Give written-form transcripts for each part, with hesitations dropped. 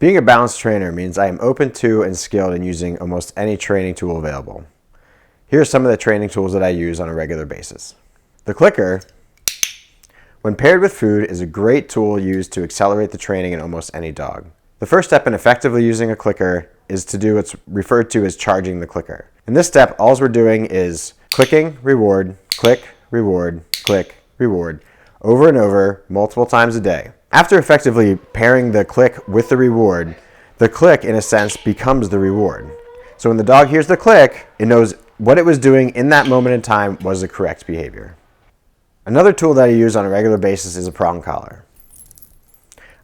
Being a balanced trainer means I am open to and skilled in using almost any training tool available. Here are some of the training tools that I use on a regular basis. The clicker, when paired with food, is a great tool used to accelerate the training in almost any dog. The first step in effectively using a clicker is to do what's referred to as charging the clicker. In this step, all we're doing is clicking, reward, click, reward, click, reward, over and over, multiple times a day. After effectively pairing the click with the reward, the click, in a sense, becomes the reward. So when the dog hears the click, it knows what it was doing in that moment in time was the correct behavior. Another tool that I use on a regular basis is a prong collar.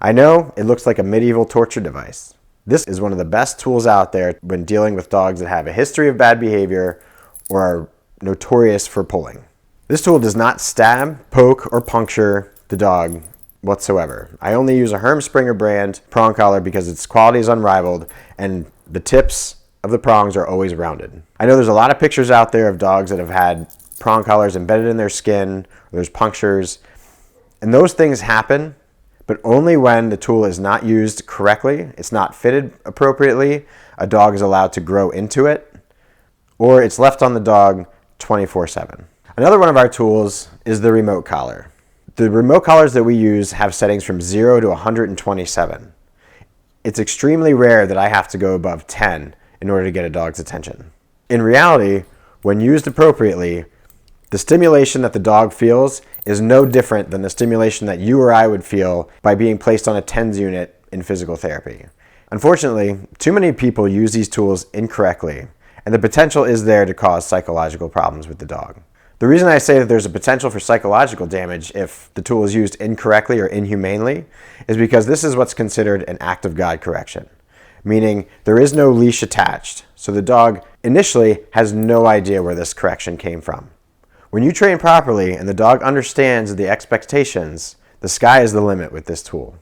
I know it looks like a medieval torture device. This is one of the best tools out there when dealing with dogs that have a history of bad behavior or are notorious for pulling. This tool does not stab, poke, or puncture the dog whatsoever. I only use a Herm Springer brand prong collar because its quality is unrivaled and the tips of the prongs are always rounded. I know there's a lot of pictures out there of dogs that have had prong collars embedded in their skin, or there's punctures, and those things happen, but only when the tool is not used correctly, it's not fitted appropriately, a dog is allowed to grow into it, or it's left on the dog 24/7. Another one of our tools is the remote collar. The remote collars that we use have settings from 0 to 127. It's extremely rare that I have to go above 10 in order to get a dog's attention. In reality, when used appropriately, the stimulation that the dog feels is no different than the stimulation that you or I would feel by being placed on a TENS unit in physical therapy. Unfortunately, too many people use these tools incorrectly, and the potential is there to cause psychological problems with the dog. The reason I say that there's a potential for psychological damage if the tool is used incorrectly or inhumanely is because this is what's considered an act of God correction, meaning there is no leash attached, so the dog initially has no idea where this correction came from. When you train properly and the dog understands the expectations, the sky is the limit with this tool.